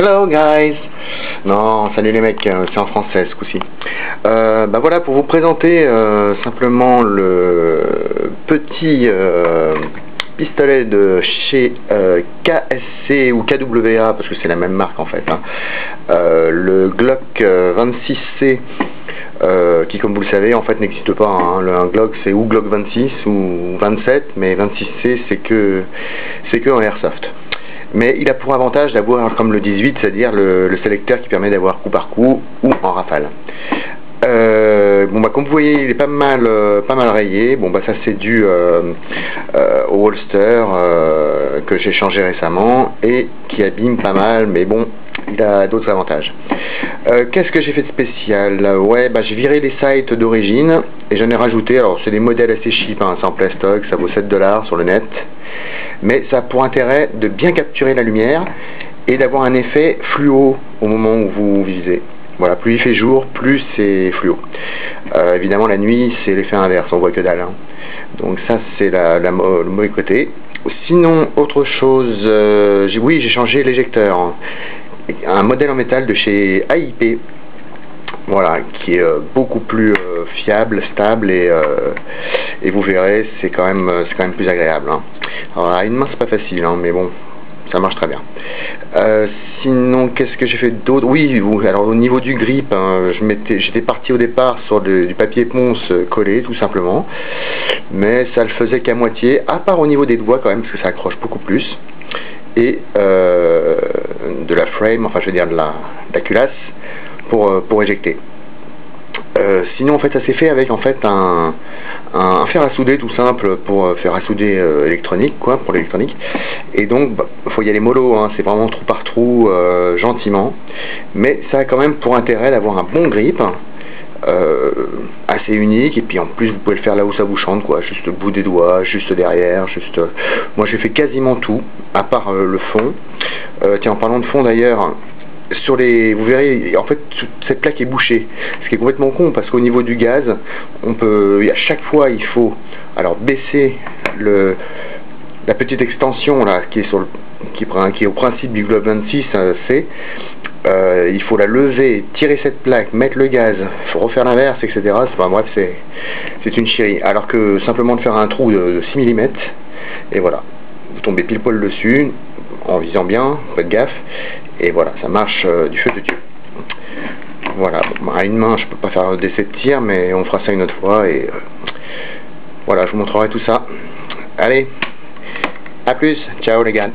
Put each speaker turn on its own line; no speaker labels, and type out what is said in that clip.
Hello guys. Non, salut les mecs, c'est en français ce coup-ci. Bah voilà, pour vous présenter simplement le petit pistolet de chez KSC ou KWA, parce que c'est la même marque en fait, hein. Le Glock 26C, qui, comme vous le savez, en fait n'existe pas, hein. Un Glock c'est ou Glock 26 ou 27, mais 26C c'est que en airsoft. Mais il a pour avantage d'avoir, comme le 18, c'est-à-dire le sélecteur qui permet d'avoir coup par coup ou en rafale. Bon bah comme vous voyez, il est pas mal rayé. Bon bah ça c'est dû au holster que j'ai changé récemment et qui abîme pas mal, mais bon, il a d'autres avantages. Qu'est-ce que j'ai fait de spécial? Ouais, bah j'ai viré les sights d'origine et j'en ai rajouté. Alors c'est des modèles assez cheap, hein, c'est en plastoc, ça vaut 7 $ sur le net, mais ça a pour intérêt de bien capturer la lumière et d'avoir un effet fluo au moment où vous visez. Voilà, plus il fait jour, plus c'est fluo. Évidemment la nuit c'est l'effet inverse, on voit que dalle, hein. Donc ça c'est le mauvais côté. Sinon autre chose, oui, j'ai changé l'éjecteur, hein. Un modèle en métal de chez AIP, voilà, qui est beaucoup plus fiable, stable et vous verrez, c'est quand même plus agréable, hein. Alors à une main c'est pas facile, hein, mais bon, ça marche très bien. Sinon, qu'est-ce que j'ai fait d'autre? Oui, alors au niveau du grip, hein, j'étais parti au départ sur du papier ponce collé, tout simplement, mais ça le faisait qu'à moitié, à part au niveau des doigts quand même, parce que ça accroche beaucoup plus, et de la frame, enfin je veux dire de la culasse, pour éjecter. Sinon en fait ça s'est fait avec en fait un fer à souder tout simple pour faire à souder électronique, quoi, pour l'électronique. Et donc bah, faut y aller mollo, hein, c'est vraiment trou par trou, gentiment, mais ça a quand même pour intérêt d'avoir un bon grip, assez unique, et puis en plus vous pouvez le faire là où ça vous chante, quoi, juste le bout des doigts, juste derrière, juste moi j'ai fait quasiment tout à part le fond. Tiens, en parlant de fond d'ailleurs, sur vous verrez, en fait cette plaque est bouchée, ce qui est complètement con parce qu'au niveau du gaz, à chaque fois il faut alors baisser la petite extension là qui est au principe du Glock 26C. Il faut la lever, tirer cette plaque, mettre le gaz, faut refaire l'inverse, etc. Enfin, bref, c'est une chérie. Alors que simplement de faire un trou de 6 mm, et voilà, vous tombez pile poil dessus, en visant bien, faites gaffe, et voilà, ça marche du feu de Dieu. Voilà, bon, à une main, je peux pas faire d'essai de tir, mais on fera ça une autre fois, et voilà, je vous montrerai tout ça. Allez, à plus, ciao les gars.